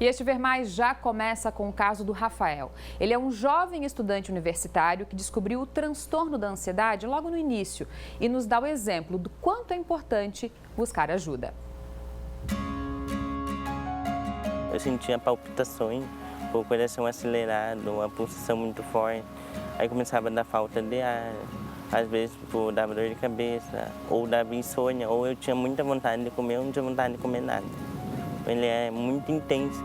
E este Ver Mais já começa com o caso do Rafael. Ele é um jovem estudante universitário que descobriu o transtorno da ansiedade logo no início e nos dá o exemplo do quanto é importante buscar ajuda. Eu sentia palpitações, o coração acelerado, uma pulsação muito forte. Aí começava a dar falta de ar, às vezes dava dor de cabeça, ou dava insônia, ou eu tinha muita vontade de comer, ou não tinha vontade de comer nada. Ele é muito intenso.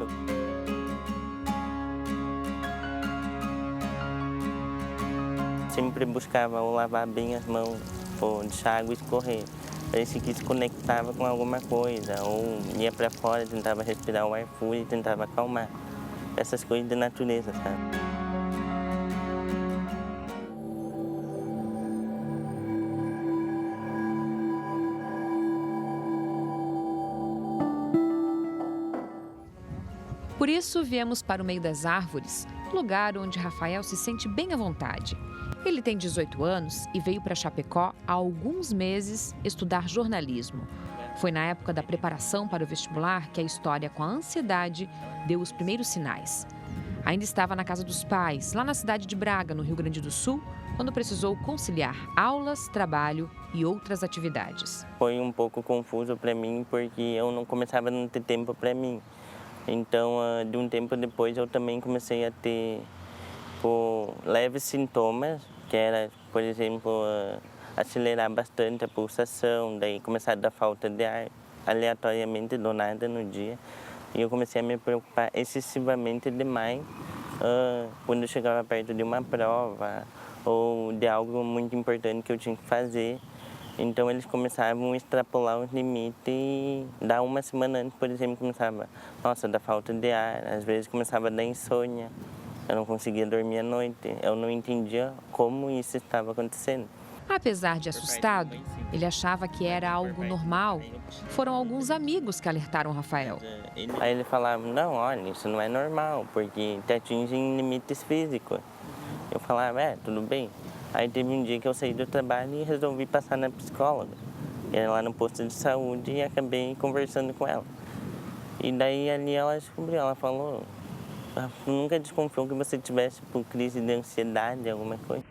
Sempre buscava ou lavar bem as mãos, ou deixar a água escorrer. Parecia que se conectava com alguma coisa, ou ia para fora, tentava respirar o ar puro e tentava acalmar. Essas coisas da natureza, sabe? Por isso, viemos para o meio das árvores, lugar onde Rafael se sente bem à vontade. Ele tem 18 anos e veio para Chapecó há alguns meses estudar jornalismo. Foi na época da preparação para o vestibular que a história com a ansiedade deu os primeiros sinais. Ainda estava na casa dos pais, lá na cidade de Braga, no Rio Grande do Sul, quando precisou conciliar aulas, trabalho e outras atividades. Foi um pouco confuso para mim, porque eu não começava a não ter tempo para mim. Então, de um tempo depois, eu também comecei a ter leves sintomas, que era, por exemplo, acelerar bastante a pulsação, daí começar a dar falta de ar, aleatoriamente, do nada, no dia. E eu comecei a me preocupar excessivamente demais quando eu chegava perto de uma prova ou de algo muito importante que eu tinha que fazer. Então, eles começavam a extrapolar os limites e dar uma semana antes, por exemplo, começava, nossa, dar falta de ar, às vezes começava a dar insônia, eu não conseguia dormir à noite, eu não entendia como isso estava acontecendo. Apesar de assustado, ele achava que era algo normal. Foram alguns amigos que alertaram Rafael. Aí ele falava, não, olha, isso não é normal, porque te atingem limites físicos. Eu falava, tudo bem. Aí teve um dia que eu saí do trabalho e resolvi passar na psicóloga. Era lá no posto de saúde e acabei conversando com ela. E daí ali ela descobriu, ela falou, nunca desconfiou que você tivesse crise de ansiedade, alguma coisa.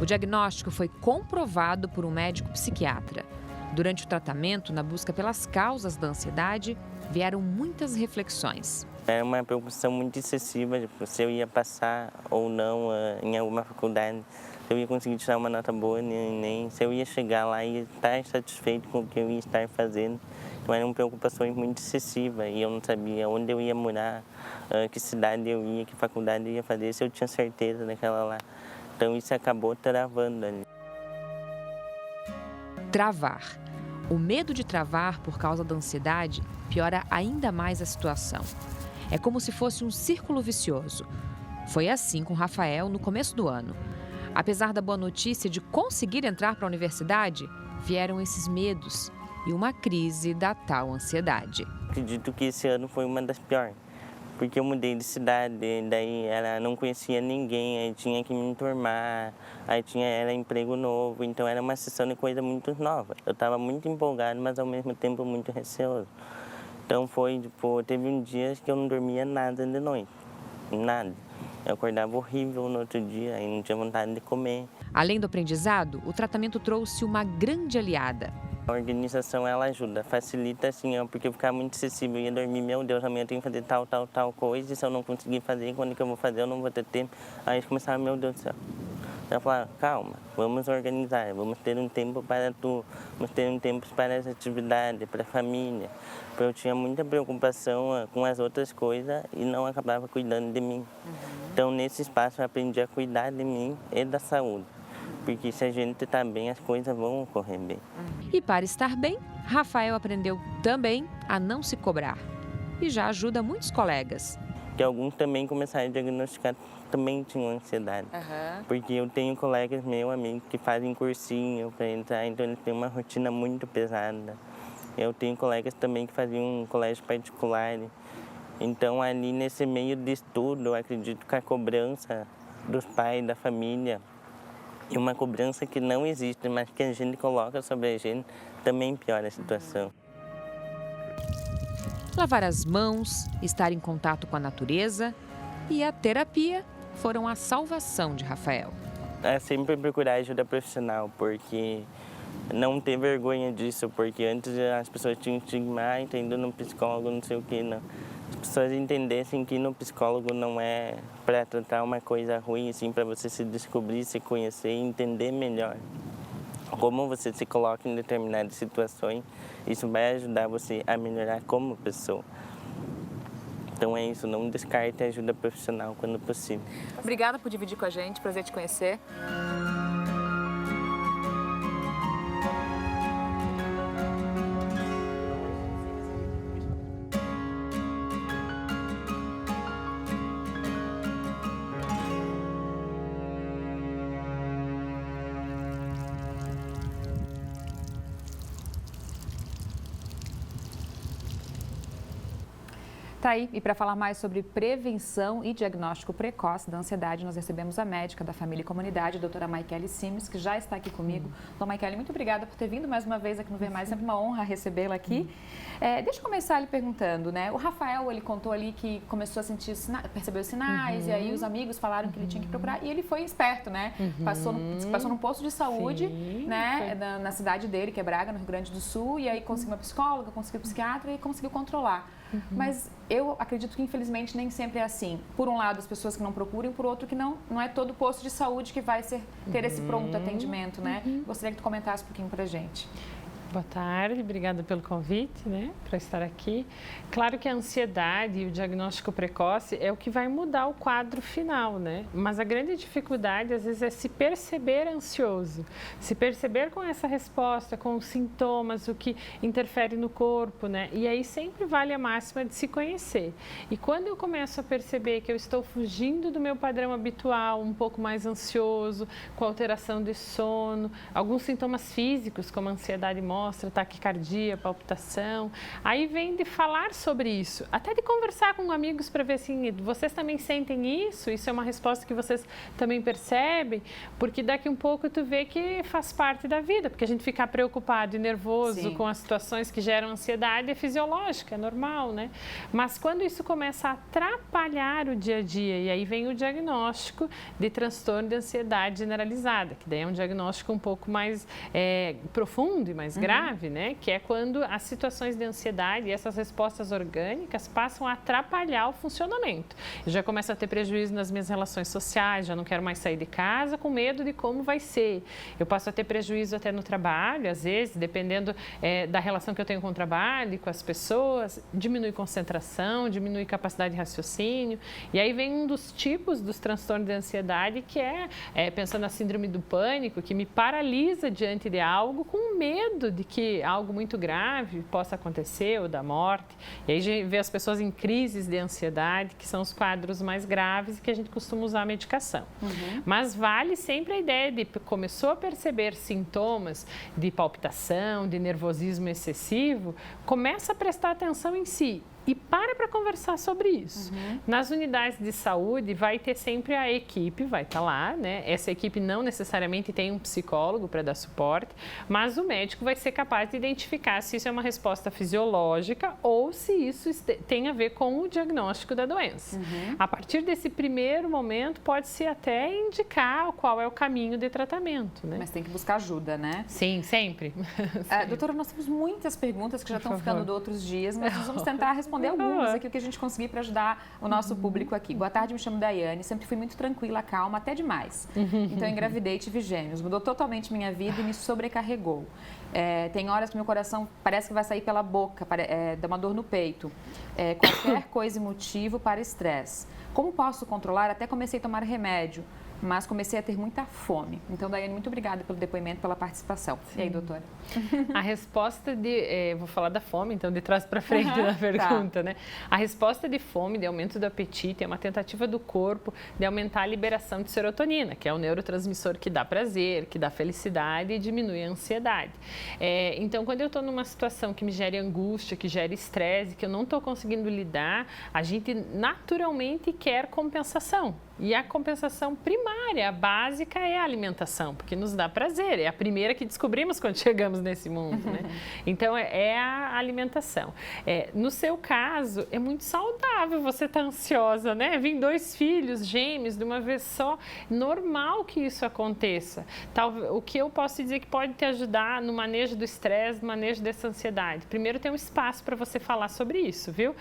O diagnóstico foi comprovado por um médico psiquiatra. Durante o tratamento, na busca pelas causas da ansiedade, vieram muitas reflexões. Era uma preocupação muito excessiva se eu ia passar ou não em alguma faculdade, se eu ia conseguir tirar uma nota boa, nem se eu ia chegar lá e estar satisfeito com o que eu ia estar fazendo. Então eram preocupações muito excessivas e eu não sabia onde eu ia morar, que cidade eu ia, que faculdade eu ia fazer, se eu tinha certeza daquela lá. Então isso acabou travando ali. Travar. O medo de travar por causa da ansiedade piora ainda mais a situação. É como se fosse um círculo vicioso. Foi assim com Rafael no começo do ano. Apesar da boa notícia de conseguir entrar para a universidade, vieram esses medos e uma crise da tal ansiedade. Acredito que esse ano foi uma das piores, porque eu mudei de cidade, daí ela não conhecia ninguém, aí tinha que me enturmar, aí era emprego novo, então era uma sessão de coisa muito nova. Eu estava muito empolgado, mas ao mesmo tempo muito receoso. Então teve um dia que eu não dormia nada de noite, nada. Eu acordava horrível no outro dia e não tinha vontade de comer. Além do aprendizado, o tratamento trouxe uma grande aliada. A organização, ela ajuda, facilita assim, porque eu ficava muito excessivo, eu ia dormir, meu Deus, amanhã eu tenho que fazer tal coisa, e se eu não conseguir fazer, quando que eu vou fazer, eu não vou ter tempo. Aí começava, meu Deus do céu. Eu falava, calma, vamos organizar, vamos ter um tempo para tu, vamos ter um tempo para as atividades, para a família. Porque eu tinha muita preocupação com as outras coisas e não acabava cuidando de mim. Então, nesse espaço, eu aprendi a cuidar de mim e da saúde. Porque se a gente está bem, as coisas vão ocorrer bem. E para estar bem, Rafael aprendeu também a não se cobrar. E já ajuda muitos colegas. Que alguns também começaram a diagnosticar, também tinham ansiedade. Porque eu tenho colegas meus, amigos, que fazem cursinho para entrar, então eles têm uma rotina muito pesada. Eu tenho colegas também que faziam um colégio particular. Então, ali nesse meio de estudo, eu acredito que a cobrança dos pais, da família, e uma cobrança que não existe, mas que a gente coloca sobre a gente, também piora a situação. lavar as mãos, estar em contato com a natureza e a terapia foram a salvação de Rafael. É sempre procurar ajuda profissional, porque não ter vergonha disso, porque antes as pessoas tinham estigma, tá indo no psicólogo, não sei o que, não. As pessoas entendessem que no psicólogo não é para tratar uma coisa ruim, assim, para você se descobrir, se conhecer e entender melhor como você se coloca em determinadas situações. Isso vai ajudar você a melhorar como pessoa. Então é isso, não descarte a ajuda profissional quando possível. Obrigada por dividir com a gente, prazer te conhecer. Tá aí. E para falar mais sobre prevenção e diagnóstico precoce da ansiedade, nós recebemos a médica da Família e Comunidade, a doutora Maikele Simes, que já está aqui comigo. Doutora Maikele, muito obrigada por ter vindo mais uma vez aqui no Ver Mais, sempre uma honra recebê-la aqui. Deixa eu começar lhe perguntando, né? O Rafael, ele contou ali que começou a sentir, percebeu os sinais, e aí os amigos falaram que ele tinha que procurar, e ele foi esperto, né? Passou num posto de saúde, né? Na cidade dele, que é Braga, no Rio Grande do Sul, e aí conseguiu uma psicóloga, conseguiu um psiquiatra e conseguiu controlar. Mas eu acredito que, infelizmente, nem sempre é assim. Por um lado, as pessoas que não procuram, por outro, que não é todo posto de saúde que vai ter esse pronto atendimento, né? Gostaria que tu comentasse um pouquinho pra gente. Boa tarde, obrigada pelo convite, né, para estar aqui. Claro que a ansiedade e o diagnóstico precoce é o que vai mudar o quadro final, né? Mas a grande dificuldade, às vezes, é se perceber ansioso, se perceber com essa resposta, com os sintomas, o que interfere no corpo, né? E aí sempre vale a máxima de se conhecer. E quando eu começo a perceber que eu estou fugindo do meu padrão habitual, um pouco mais ansioso, com alteração de sono, alguns sintomas físicos, como ansiedade mostra, taquicardia, palpitação. Aí vem de falar sobre isso, até de conversar com amigos para ver assim, vocês também sentem isso? Isso é uma resposta que vocês também percebem? Porque daqui um pouco tu vê que faz parte da vida, porque a gente ficar preocupado e nervoso Sim. com as situações que geram ansiedade é fisiológico, é normal, né? Mas quando isso começa a atrapalhar o dia a dia, e aí vem o diagnóstico de transtorno de ansiedade generalizada, que daí é um diagnóstico um pouco mais profundo e mais grave, né? Que é quando as situações de ansiedade e essas respostas orgânicas passam a atrapalhar o funcionamento. Eu já começo a ter prejuízo nas minhas relações sociais, já não quero mais sair de casa com medo de como vai ser. Eu passo a ter prejuízo até no trabalho, às vezes, dependendo da relação que eu tenho com o trabalho e com as pessoas, diminui concentração, diminui capacidade de raciocínio. E aí vem um dos tipos dos transtornos de ansiedade, que pensando na síndrome do pânico, que me paralisa diante de algo com medo de que algo muito grave possa acontecer, ou da morte. E aí a gente vê as pessoas em crises de ansiedade, que são os quadros mais graves e que a gente costuma usar a medicação. Mas vale sempre a ideia de começou a perceber sintomas de palpitação, de nervosismo excessivo, começa a prestar atenção em si. E para conversar sobre isso. Nas unidades de saúde vai ter sempre a equipe, vai estar lá, né? Essa equipe não necessariamente tem um psicólogo para dar suporte, mas o médico vai ser capaz de identificar se isso é uma resposta fisiológica ou se isso tem a ver com o diagnóstico da doença. A partir desse primeiro momento, pode-se até indicar qual é o caminho de tratamento, né? Mas tem que buscar ajuda, né? Sim, sempre. Doutora, nós temos muitas perguntas que já estão ficando de outros dias, mas nós vamos tentar responder algumas aqui, o que a gente conseguir para ajudar o nosso público aqui. Boa tarde, me chamo Daiane, sempre fui muito tranquila, calma, até demais. Então, engravidei e tive gêmeos. Mudou totalmente minha vida e me sobrecarregou. Tem horas que meu coração parece que vai sair pela boca, dá uma dor no peito. Qualquer coisa e motivo para estresse. Como posso controlar? Até comecei a tomar remédio, mas comecei a ter muita fome. Então, Daiane, muito obrigada pelo depoimento, pela participação. Sim. E aí, doutora? A resposta vou falar da fome, então, de trás para frente da pergunta, né? A resposta de fome, de aumento do apetite, é uma tentativa do corpo de aumentar a liberação de serotonina, que é o neurotransmissor que dá prazer, que dá felicidade e diminui a ansiedade. Então, quando eu estou numa situação que me gere angústia, que gere estresse, que eu não estou conseguindo lidar, a gente naturalmente quer compensação. E a compensação primária, a básica, é a alimentação, porque nos dá prazer. É a primeira que descobrimos quando chegamos nesse mundo, né? Então, é a alimentação. No seu caso, é muito saudável você estar ansiosa, né? Vim 2 filhos gêmeos de uma vez só. Normal que isso aconteça. O que eu posso dizer que pode te ajudar no manejo do estresse, no manejo dessa ansiedade? Primeiro, tem um espaço para você falar sobre isso, viu?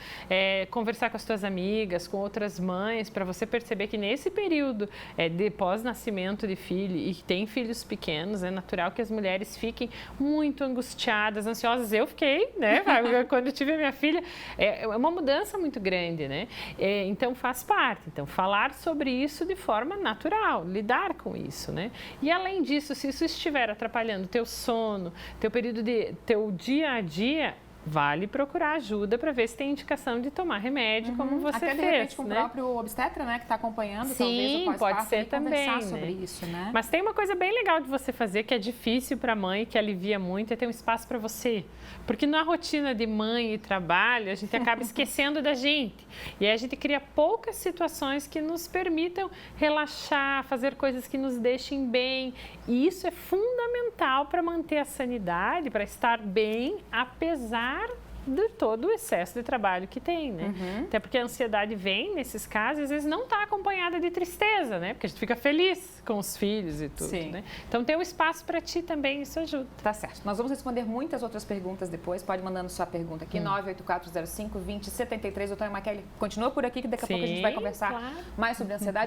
Conversar com as suas amigas, com outras mães, para você perceber que nesse período de pós-nascimento de filho e que tem filhos pequenos, é natural que as mulheres fiquem muito angustiadas, ansiosas. Eu fiquei, né? Quando eu tive a minha filha, é uma mudança muito grande, né? Então, faz parte. Então, falar sobre isso de forma natural, lidar com isso, né? E, além disso, se isso estiver atrapalhando teu sono, teu dia a dia, vale procurar ajuda para ver se tem indicação de tomar remédio, como você fez. Até de repente com o próprio obstetra, né, que está acompanhando, sim, talvez o pode ser também, conversar sobre isso, né? Mas tem uma coisa bem legal de você fazer, que é difícil para a mãe, que alivia muito, é ter um espaço para você. Porque na rotina de mãe e trabalho, a gente acaba esquecendo da gente. E aí a gente cria poucas situações que nos permitam relaxar, fazer coisas que nos deixem bem. E isso é fundamental para manter a sanidade, para estar bem, apesar de todo o excesso de trabalho que tem, né? Até porque a ansiedade vem, nesses casos, às vezes não está acompanhada de tristeza, né? Porque a gente fica feliz com os filhos e tudo, né? Então, ter um espaço para ti também, isso ajuda. Tá certo. Nós vamos responder muitas outras perguntas depois. Pode mandando sua pergunta aqui, 98405-2073. Doutora Maiquele, continua por aqui que daqui a pouco a gente vai conversar mais sobre ansiedade.